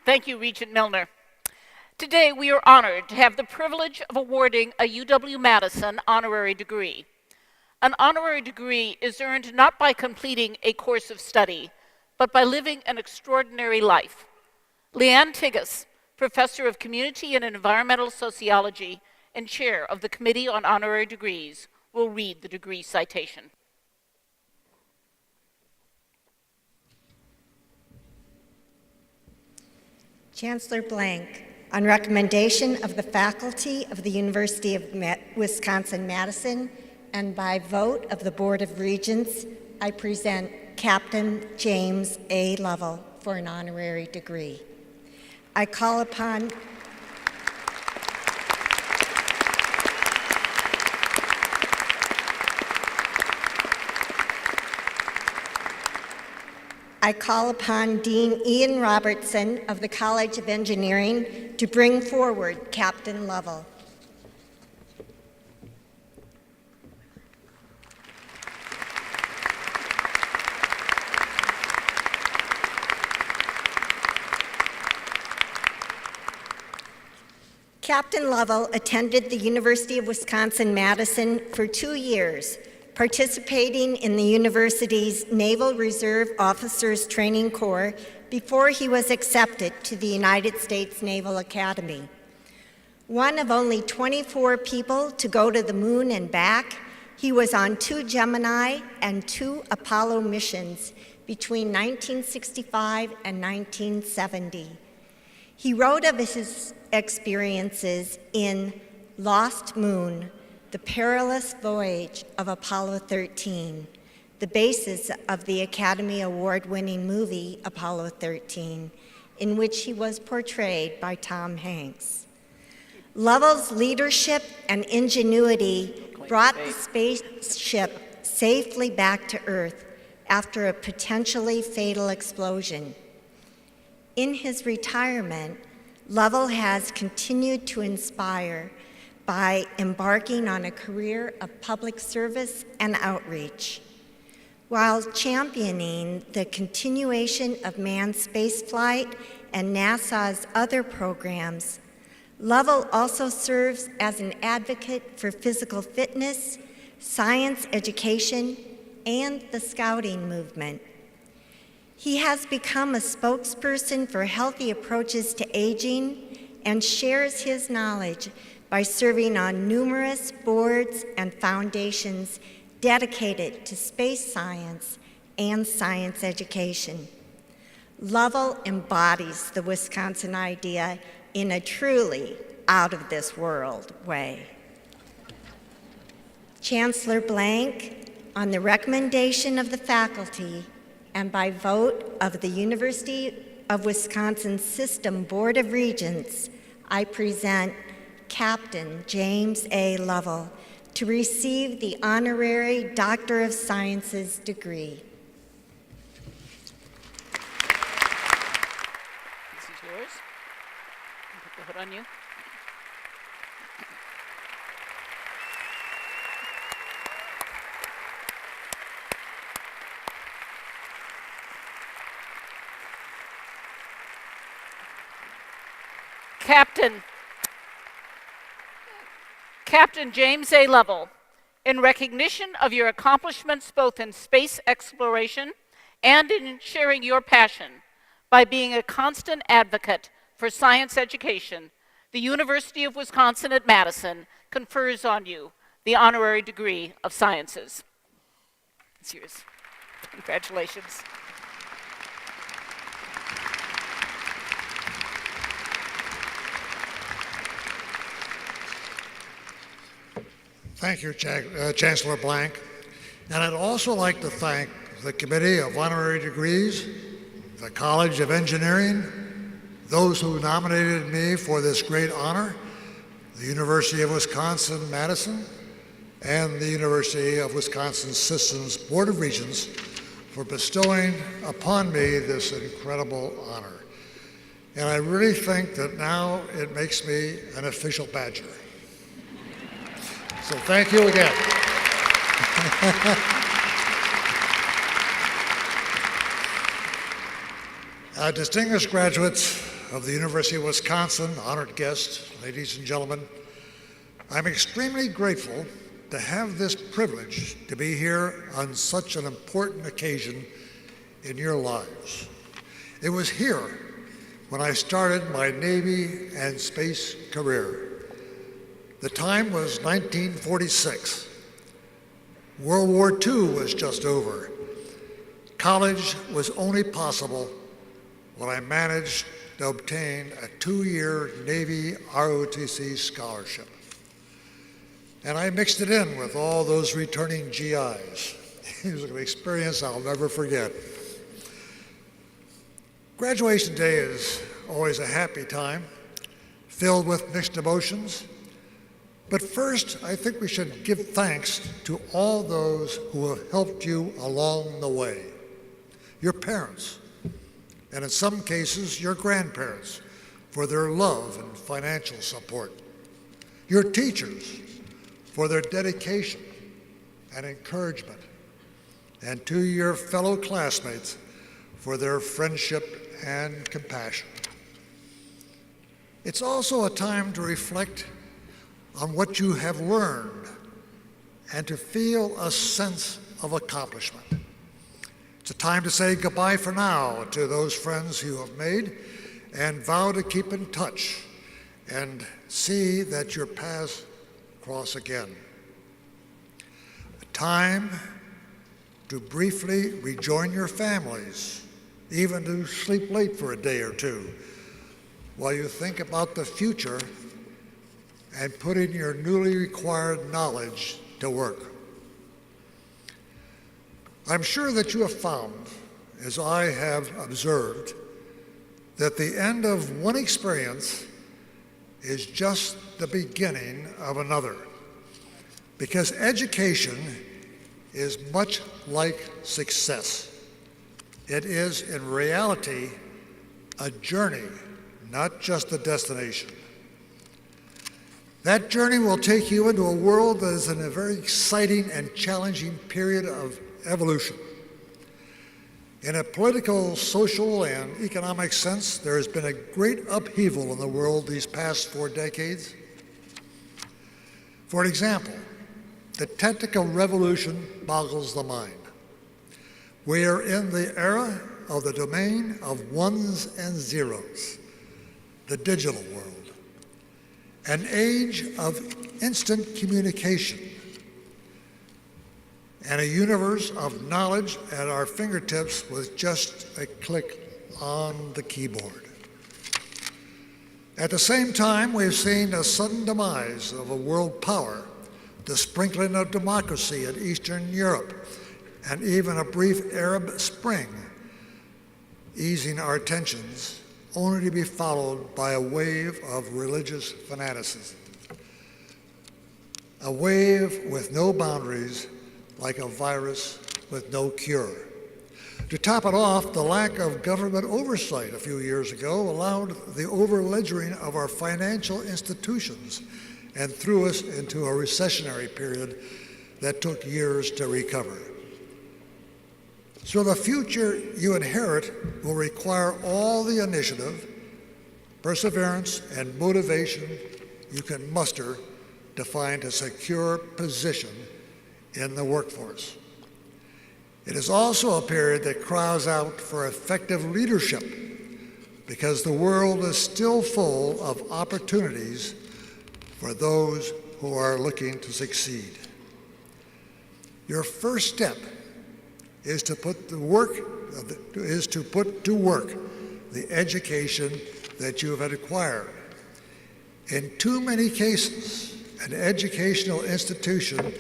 Thank you, Regent Milner. Today, we are honored to have the privilege of awarding a UW-Madison honorary degree. An honorary degree is earned not by completing a course of study, but by living an extraordinary life. Leanne Tigas, Professor of Community and Environmental Sociology and Chair of the Committee on Honorary Degrees, will read the degree citation. Chancellor Blank, on recommendation of the faculty of the University of Wisconsin-Madison and by vote of the Board of Regents, I present Captain James A. Lovell for an honorary degree. I call upon Dean Ian Robertson of the College of Engineering to bring forward Captain Lovell. Captain Lovell attended the University of Wisconsin-Madison for 2 years, participating in the university's Naval Reserve Officers Training Corps before he was accepted to the United States Naval Academy. One of only 24 people to go to the moon and back, he was on 2 Gemini and 2 Apollo missions between 1965 and 1970. He wrote of his experiences in Lost Moon, The Perilous Voyage of Apollo 13, the basis of the Academy Award-winning movie Apollo 13, in which he was portrayed by Tom Hanks. Lovell's leadership and ingenuity brought the spaceship safely back to Earth after a potentially fatal explosion. In his retirement, Lovell has continued to inspire by embarking on a career of public service and outreach. While championing the continuation of manned spaceflight and NASA's other programs, Lovell also serves as an advocate for physical fitness, science education, and the scouting movement. He has become a spokesperson for healthy approaches to aging and shares his knowledge by serving on numerous boards and foundations dedicated to space science and science education. Lovell embodies the Wisconsin idea in a truly out-of-this-world way. Chancellor Blank, on the recommendation of the faculty and by vote of the University of Wisconsin System Board of Regents, I present Captain James A. Lovell to receive the honorary Doctor of Sciences degree. This is yours. Put the hood on you. Captain James A. Lovell, in recognition of your accomplishments both in space exploration and in sharing your passion by being a constant advocate for science education, the University of Wisconsin at Madison confers on you the honorary degree of sciences. It's yours. Congratulations. Thank you, Chancellor Blank. And I'd also like to thank the Committee of Honorary Degrees, the College of Engineering, those who nominated me for this great honor, the University of Wisconsin-Madison, and the University of Wisconsin System's Board of Regents for bestowing upon me this incredible honor. And I really think that now it makes me an official Badger. So thank you again. Distinguished graduates, of the University of Wisconsin, honored guests, ladies and gentlemen, I'm extremely grateful to have this privilege to be here on such an important occasion in your lives. It was here when I started my Navy and space career. The time was 1946. World War II was just over. College was only possible when I managed to obtain a 2-year Navy ROTC scholarship. And I mixed it in with all those returning GIs. It was an experience I'll never forget. Graduation day is always a happy time, filled with mixed emotions. But first, I think we should give thanks to all those who have helped you along the way. Your parents, and in some cases, your grandparents, for their love and financial support. Your teachers, for their dedication and encouragement. And to your fellow classmates, for their friendship and compassion. It's also a time to reflect on what you have learned and to feel a sense of accomplishment. It's a time to say goodbye for now to those friends you have made and vow to keep in touch and see that your paths cross again. A time to briefly rejoin your families, even to sleep late for a day or two, while you think about the future and putting your newly acquired knowledge to work. I'm sure that you have found, as I have observed, that the end of one experience is just the beginning of another, because education is much like success. It is, in reality, a journey, not just a destination. That journey will take you into a world that is in a very exciting and challenging period of evolution. In a political, social, and economic sense, there has been a great upheaval in the world these past 4 decades. For example, the technical revolution boggles the mind. We are in the era of the domain of ones and zeros, the digital world, an age of instant communication, and a universe of knowledge at our fingertips with just a click on the keyboard. At the same time, we've seen a sudden demise of a world power, the sprinkling of democracy in Eastern Europe, and even a brief Arab Spring, easing our tensions, only to be followed by a wave of religious fanaticism. A wave with no boundaries, like a virus with no cure. To top it off, the lack of government oversight a few years ago allowed the over-ledgering of our financial institutions and threw us into a recessionary period that took years to recover. So the future you inherit will require all the initiative, perseverance, and motivation you can muster to find a secure position in the workforce. It is also a period that cries out for effective leadership because the world is still full of opportunities for those who are looking to succeed. Your first step is to put to work the education that you have acquired. In too many cases, an educational institution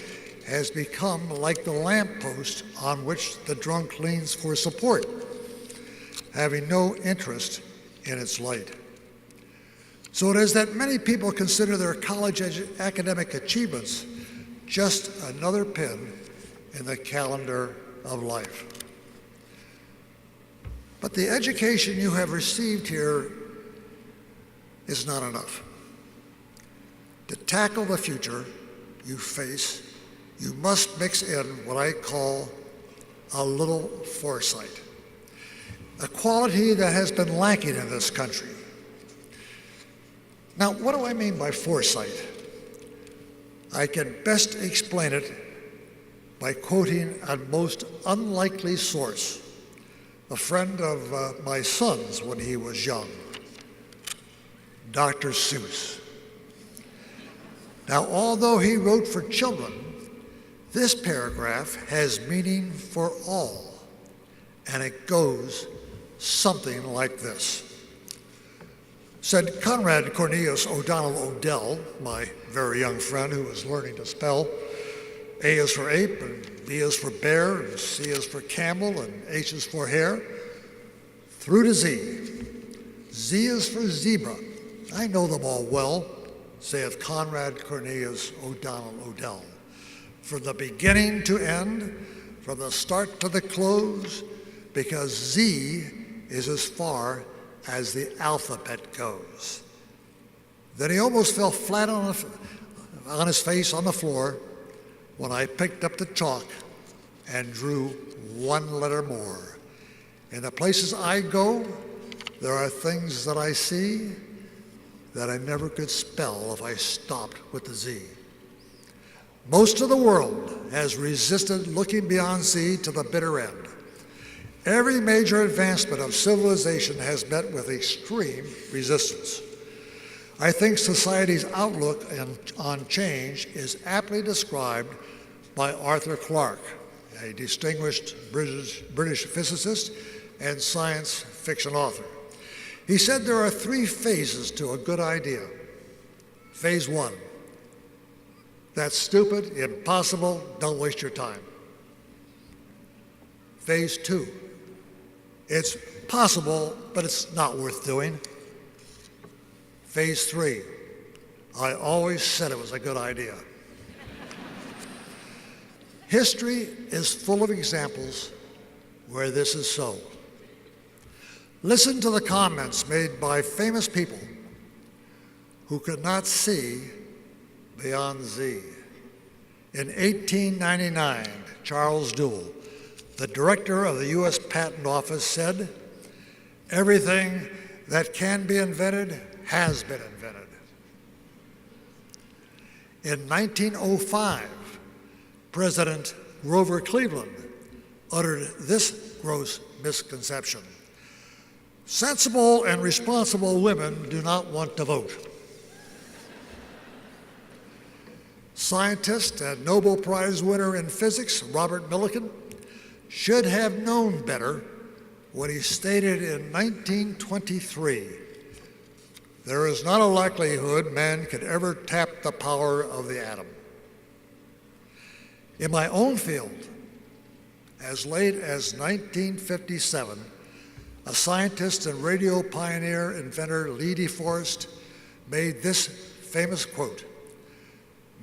has become like the lamppost on which the drunk leans for support, having no interest in its light. So it is that many people consider their college academic achievements just another pin in the calendar of life. But the education you have received here is not enough. To tackle the future you face, you must mix in what I call a little foresight, a quality that has been lacking in this country Now, what do I mean by foresight? I can best explain it by quoting a most unlikely source, a friend of my son's when he was young, Dr. Seuss. Now, although he wrote for children, this paragraph has meaning for all, and it goes something like this. Said Conrad Cornelius O'Donnell Odell, my very young friend who was learning to spell, A is for ape, and B is for bear, and C is for camel, and H is for hare, through to Z. Z is for zebra. I know them all well, saith Conrad Cornelius O'Donnell Odell. From the beginning to end, from the start to the close, because Z is as far as the alphabet goes. Then he almost fell flat on his face on the floor when I picked up the chalk and drew one letter more. In the places I go, there are things that I see that I never could spell if I stopped with the Z. Most of the world has resisted looking beyond Z to the bitter end. Every major advancement of civilization has met with extreme resistance. I think society's outlook on change is aptly described by Arthur Clarke, a distinguished British physicist and science fiction author. He said there are three phases to a good idea. Phase one, that's stupid, impossible, don't waste your time. Phase two, it's possible, but it's not worth doing. Phase three, I always said it was a good idea. History is full of examples where this is so. Listen to the comments made by famous people who could not see beyond Z. In 1899, Charles Dewey, the director of the U.S. Patent Office, said, "Everything that can be invented has been invented." In 1905, President Grover Cleveland uttered this gross misconception: "Sensible and responsible women do not want to vote." Scientist and Nobel Prize winner in physics, Robert Millikan, should have known better when he stated in 1923, "There is not a likelihood man could ever tap the power of the atom." In my own field, as late as 1957, a scientist and radio pioneer inventor Lee DeForest made this famous quote: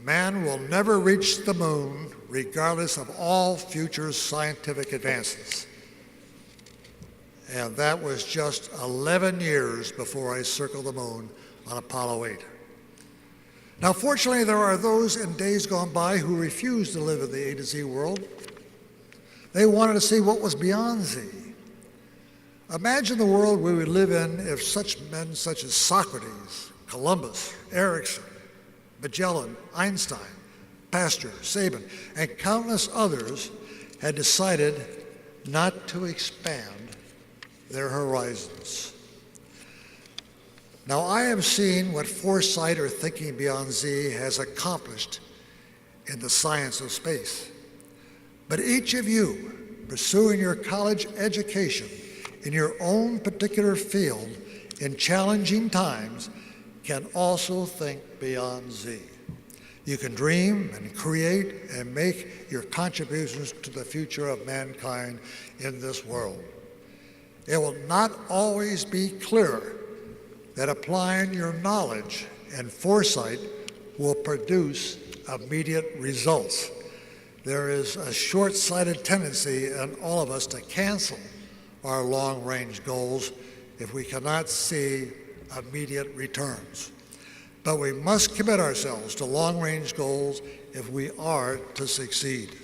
"Man will never reach the moon regardless of all future scientific advances." And that was just 11 years before I circled the moon on Apollo 8. Now, fortunately, there are those in days gone by who refused to live in the A to Z world. They wanted to see what was beyond Z. Imagine the world we would live in if such men such as Socrates, Columbus, Erickson, Magellan, Einstein, Pasteur, Sabin, and countless others had decided not to expand their horizons. Now, I have seen what foresight or thinking beyond Z has accomplished in the science of space. But each of you pursuing your college education in your own particular field in challenging times can also think beyond Z. You can dream and create and make your contributions to the future of mankind in this world. It will not always be clear that applying your knowledge and foresight will produce immediate results. There is a short-sighted tendency in all of us to cancel our long-range goals if we cannot see immediate returns. But we must commit ourselves to long-range goals if we are to succeed.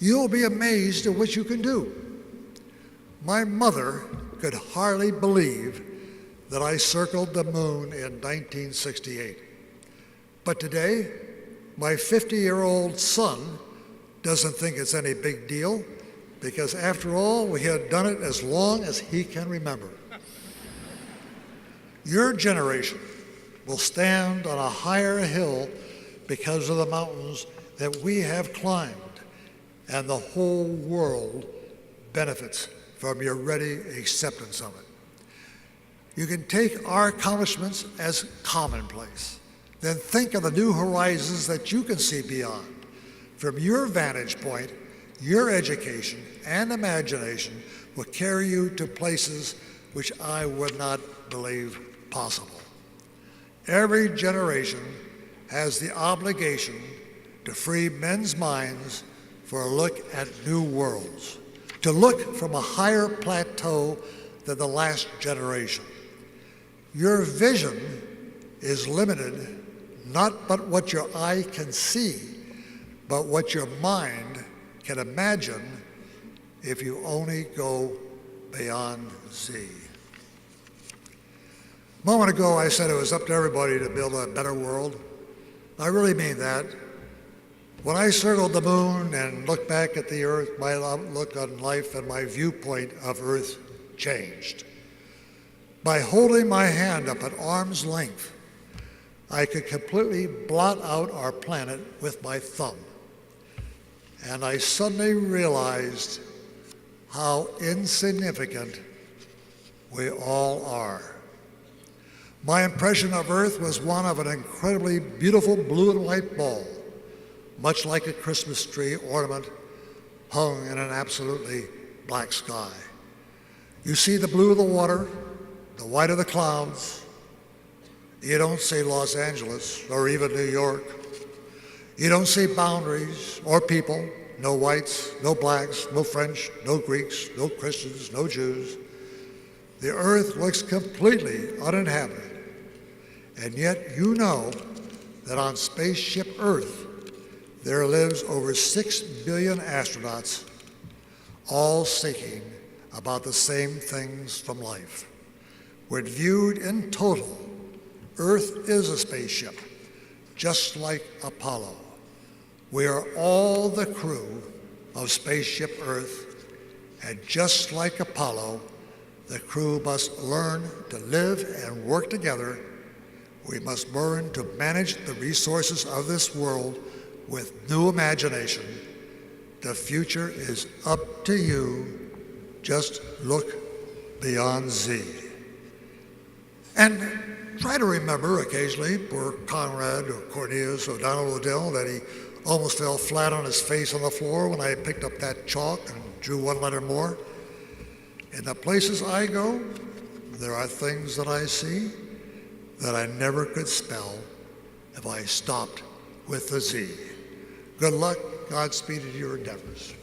You'll be amazed at what you can do. My mother could hardly believe that I circled the moon in 1968. But today, my 50-year-old son doesn't think it's any big deal because, after all, we had done it as long as he can remember. Your generation will stand on a higher hill because of the mountains that we have climbed, and the whole world benefits from your ready acceptance of it. You can take our accomplishments as commonplace, then think of the new horizons that you can see beyond. From your vantage point, your education and imagination will carry you to places which I would not believe possible. Every generation has the obligation to free men's minds for a look at new worlds, to look from a higher plateau than the last generation. Your vision is limited not but what your eye can see, but what your mind can imagine if you only go beyond Z. A moment ago, I said it was up to everybody to build a better world. I really mean that. When I circled the moon and looked back at the Earth, my outlook on life and my viewpoint of Earth changed. By holding my hand up at arm's length, I could completely blot out our planet with my thumb. And I suddenly realized how insignificant we all are. My impression of Earth was one of an incredibly beautiful blue and white ball, much like a Christmas tree ornament hung in an absolutely black sky. You see the blue of the water, the white of the clouds. You don't see Los Angeles or even New York. You don't see boundaries or people, no whites, no blacks, no French, no Greeks, no Christians, no Jews. The Earth looks completely uninhabited. And yet you know that on spaceship Earth, there lives over 6 billion astronauts, all seeking about the same things from life. When viewed in total, Earth is a spaceship, just like Apollo. We are all the crew of Spaceship Earth, and just like Apollo, the crew must learn to live and work together. We must learn to manage the resources of this world with new imagination. The future is up to you. Just look beyond Z. And try to remember occasionally poor Conrad or Cornelius O'Donnell Odell that he almost fell flat on his face on the floor when I picked up that chalk and drew one letter more. In the places I go, there are things that I see that I never could spell if I stopped with the Z. Good luck, Godspeed in your endeavors.